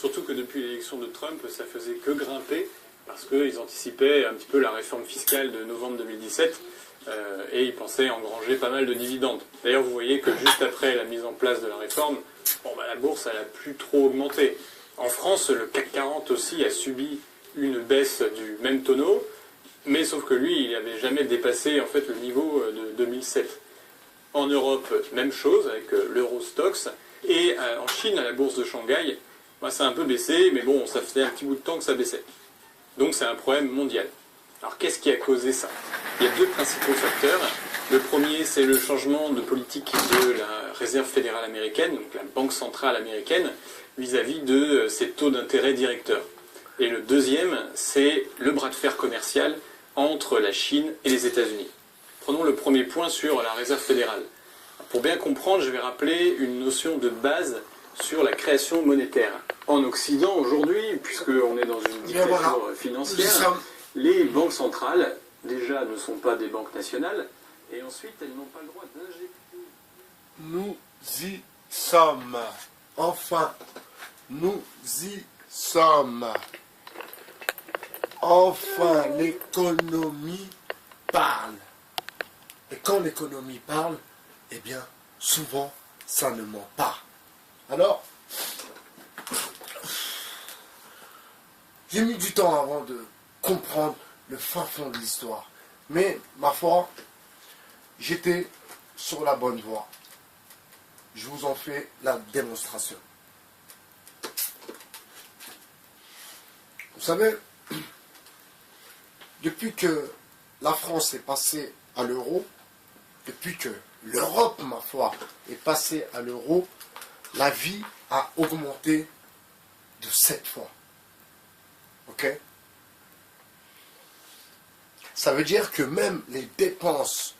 Surtout que depuis l'élection de Trump, ça faisait que grimper, parce qu'ils anticipaient un petit peu la réforme fiscale de novembre 2017, et ils pensaient engranger pas mal de dividendes. D'ailleurs, vous voyez que juste après la mise en place de la réforme, la bourse, elle n'a plus trop augmenté. En France, le CAC 40 aussi a subi une baisse du même tonneau, mais sauf que lui, il n'avait jamais dépassé en fait le niveau de 2007. En Europe, même chose avec l'Eurostoxx, et en Chine, à la bourse de Shanghai, ça a un peu baissé, mais bon, ça faisait un petit bout de temps que ça baissait. Donc c'est un problème mondial. Alors qu'est-ce qui a causé ça? Il y a deux principaux facteurs. Le premier, c'est le changement de politique de la Réserve fédérale américaine, donc la Banque centrale américaine, vis-à-vis de ses taux d'intérêt directeurs. Et le deuxième, c'est le bras de fer commercial entre la Chine et les États-Unis. Prenons le premier point sur la Réserve fédérale. Pour bien comprendre, je vais rappeler une notion de base sur la création monétaire. En Occident, aujourd'hui, puisqu'on est dans une dictature financière, les banques centrales, déjà, ne sont pas des banques nationales, et ensuite, elles n'ont pas le droit d'injecter. Nous y sommes. Enfin, nous y sommes. Enfin, l'économie parle. Et quand l'économie parle, eh bien, souvent, ça ne ment pas. Alors, j'ai mis du temps avant de comprendre le fin fond de l'histoire. Mais, ma foi, j'étais sur la bonne voie. Je vous en fais la démonstration. Vous savez, depuis que la France est passée à l'euro, depuis que l'Europe, ma foi, est passée à l'euro, la vie a augmenté de 7 fois. Ok? Ça veut dire que même les dépenses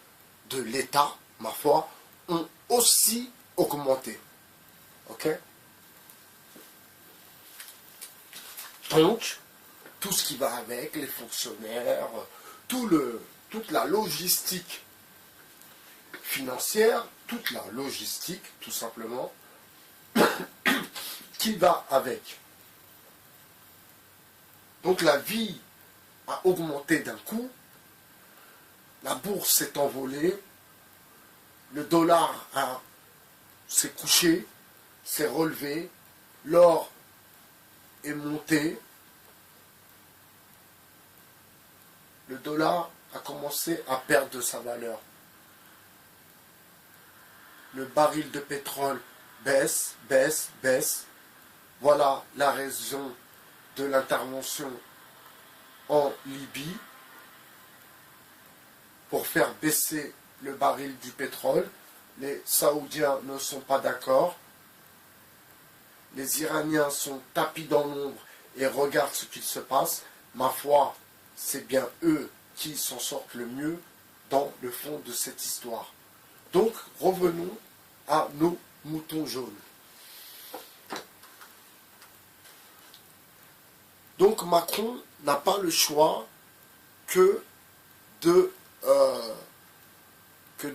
de l'État, ma foi, ont aussi augmenté. Ok? Donc, tout ce qui va avec, les fonctionnaires, toute la logistique financière, toute la logistique, tout simplement, qui va avec. Donc la vie a augmenté d'un coup, la bourse s'est envolée, le dollar s'est couché, s'est relevé, l'or est monté, le dollar a commencé à perdre de sa valeur. Le baril de pétrole baisse, baisse, baisse. Voilà la raison de l'intervention en Libye pour faire baisser le baril du pétrole. Les Saoudiens ne sont pas d'accord. Les Iraniens sont tapis dans l'ombre et regardent ce qu'il se passe. Ma foi, c'est bien eux qui s'en sortent le mieux dans le fond de cette histoire. Donc, revenons à nos moutons jaunes. Donc, Macron n'a pas le choix que de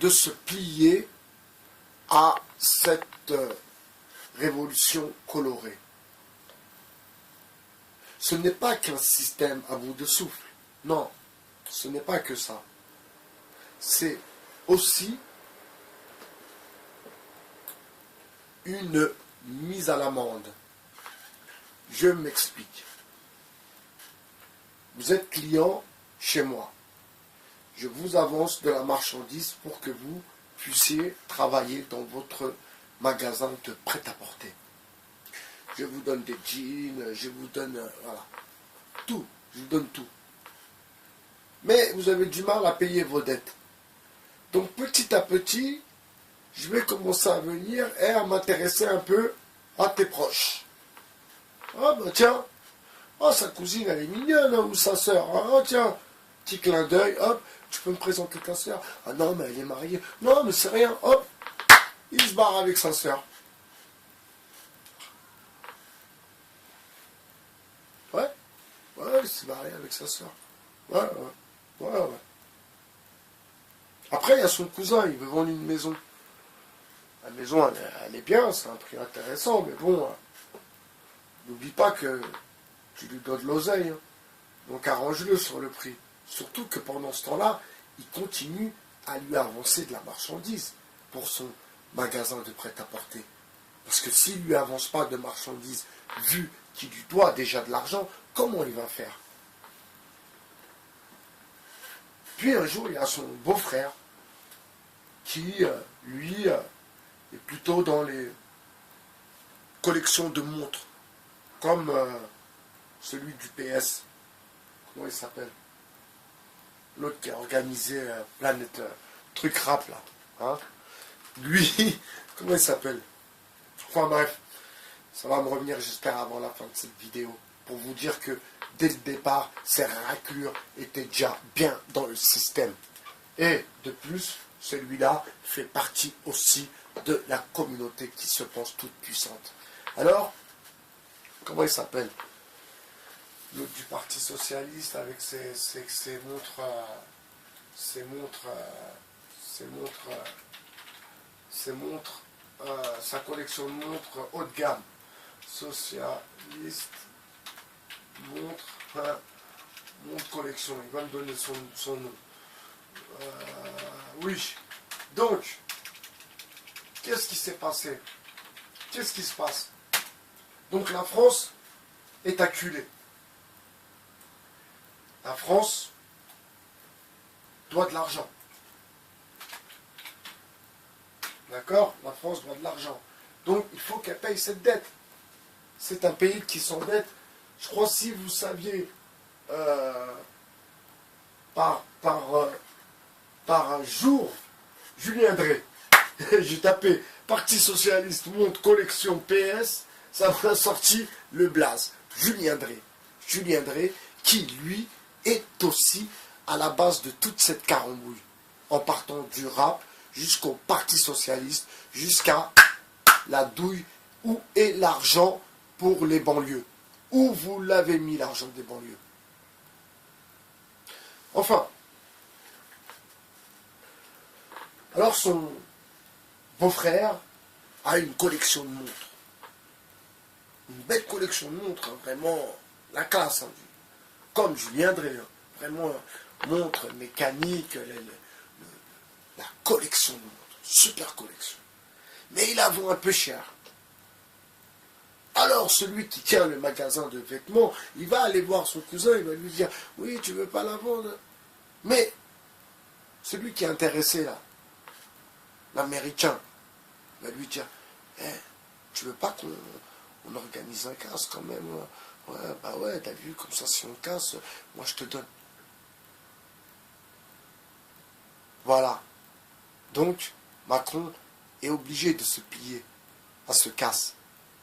se plier à cette révolution colorée. Ce n'est pas qu'un système à bout de souffle. Non, ce n'est pas que ça. C'est aussi une mise à l'amende. Je m'explique. Vous êtes client chez moi. Je vous avance de la marchandise pour que vous puissiez travailler dans votre magasin de prêt-à-porter. Je vous donne des jeans, je vous donne voilà, tout. Je vous donne tout. Mais vous avez du mal à payer vos dettes. Donc petit à petit, je vais commencer à venir et à m'intéresser un peu à tes proches. Ah bah tiens, oh sa cousine elle est mignonne, hein, ou sa soeur. Ah tiens, petit clin d'œil, hop, tu peux me présenter ta soeur. Ah non mais elle est mariée. Non mais c'est rien, hop, il se barre avec sa soeur. Ouais, il s'est barré avec sa soeur. Ouais. Après il y a son cousin, il veut vendre une maison. La maison, elle est bien, c'est un prix intéressant, mais bon, n'oublie pas que tu lui donnes de l'oseille. Hein. Donc arrange-le sur le prix. Surtout que pendant ce temps-là, il continue à lui avancer de la marchandise pour son magasin de prêt-à-porter. Parce que s'il ne lui avance pas de marchandises, vu qu'il lui doit déjà de l'argent, comment il va faire? Puis un jour, il y a son beau-frère qui, lui, est plutôt dans les collections de montres, comme celui du PS. Comment il s'appelle? L'autre qui a organisé Planète Truc Rap, là. Hein? Lui, comment il s'appelle? Enfin bref, ça va me revenir, j'espère, avant la fin de cette vidéo, pour vous dire que, dès le départ, ces raclures étaient déjà bien dans le système. Et, de plus, celui-là fait partie aussi de la communauté qui se pense toute puissante. Alors, comment il s'appelle? L'autre du Parti Socialiste avec ses montres, sa collection de montres haut de gamme. Socialiste, montre collection. Il va me donner son nom. Oui. Donc, qu'est-ce qui s'est passé? Qu'est-ce qui se passe? Donc la France est acculée. La France doit de l'argent. D'accord? La France doit de l'argent. Donc il faut qu'elle paye cette dette. C'est un pays qui s'endette. Je crois, si vous saviez, par jour, Julien Drey, j'ai tapé Parti Socialiste, montre, collection, PS, ça m'a sorti le blaze. Julien Drey. Julien Drey, qui, lui, est aussi à la base de toute cette carambouille. En partant du rap jusqu'au Parti Socialiste, jusqu'à la douille. Où est l'argent pour les banlieues? Où vous l'avez mis, l'argent des banlieues? Enfin, alors son beau-frère a une collection de montres. Une belle collection de montres, hein, vraiment la classe. Hein, comme Julien Drey, hein, vraiment montres mécaniques, la collection de montres, super collection. Mais il la vend un peu cher. Alors celui qui tient le magasin de vêtements, il va aller voir son cousin, il va lui dire « Oui, tu veux pas la vendre ?» Mais celui qui est intéressé là, l'Américain, va lui dire tu veux pas qu'on organise un casse quand même? Ouais, bah ouais, t'as vu, comme ça si on casse, moi je te donne. Voilà. Donc, Macron est obligé de se plier à ce casse,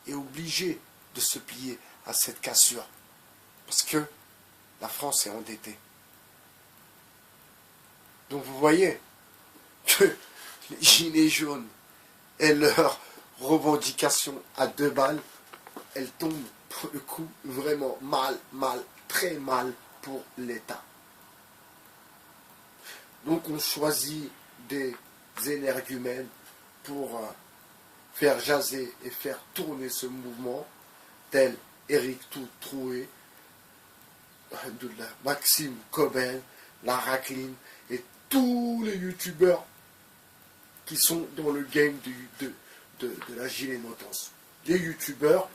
est obligé de se plier à cette cassure, parce que la France est endettée. Donc vous voyez que les gilets jaunes et leurs revendications à 2 balles, elles tombent pour le coup vraiment mal, très mal pour l'État. Donc on choisit des énergumènes pour faire jaser et faire tourner ce mouvement, tel Éric Troué, Maxime Cobel, la Racline et tous les youtubeurs qui sont dans le game de la gilet notance. Les youtubeurs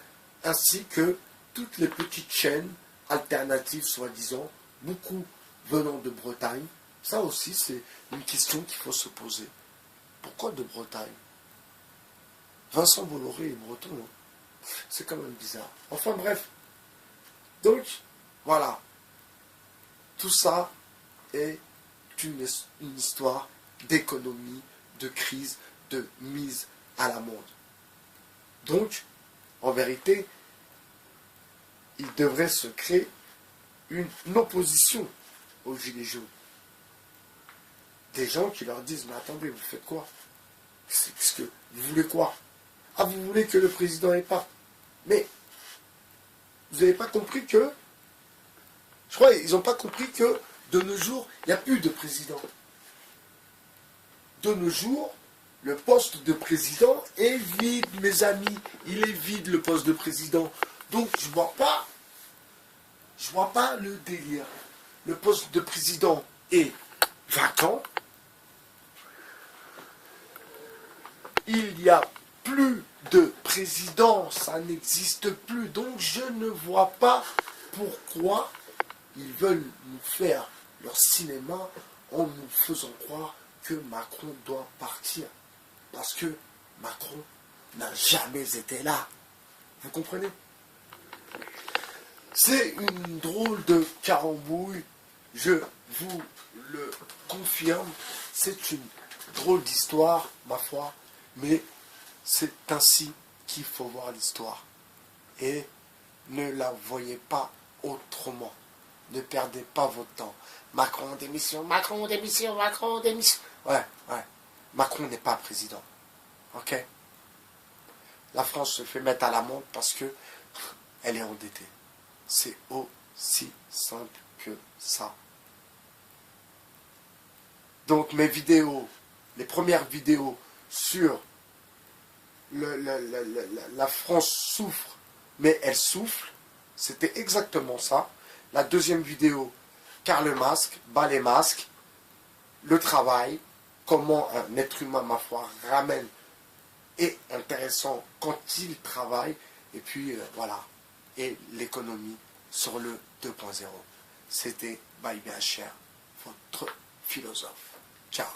ainsi que toutes les petites chaînes alternatives soi-disant, beaucoup venant de Bretagne. Ça aussi c'est une question qu'il faut se poser. Pourquoi de Bretagne? Vincent Bolloré est breton, hein. C'est quand même bizarre. Enfin bref. Donc, voilà. Tout ça est une histoire d'économie, de crise, de mise à l'amende. Donc, en vérité, il devrait se créer une opposition aux Gilets jaunes. Des gens qui leur disent, mais attendez, vous faites quoi? Qu'est-ce que vous voulez quoi? Ah, vous voulez que le président ait pas? Mais, vous n'avez pas compris que, je crois, ils n'ont pas compris que, de nos jours, il n'y a plus de président. De nos jours, le poste de président est vide, mes amis. Il est vide, le poste de président. Donc je vois pas le délire. Le poste de président est vacant. Il n'y a plus de président, ça n'existe plus. Donc je ne vois pas pourquoi ils veulent nous faire leur cinéma en nous faisant croire que Macron doit partir. Parce que Macron n'a jamais été là. Vous comprenez? C'est une drôle de carambouille, je vous le confirme. C'est une drôle d'histoire, ma foi, mais c'est ainsi qu'il faut voir l'histoire. Et ne la voyez pas autrement. Ne perdez pas votre temps. Macron démission, Macron démission, Macron démission. Ouais. Macron n'est pas président. Ok? La France se fait mettre à l'amende parce que elle est endettée. C'est aussi simple que ça. Donc mes vidéos, les premières vidéos sur la France souffre, mais elle souffle, c'était exactement ça. La deuxième vidéo, car le masque, bas les masques, le travail, comment un être humain, ma foi, ramène est intéressant quand il travaille, et puis voilà, et l'économie sur le 2.0. C'était By BHR, votre philosophe. Ciao.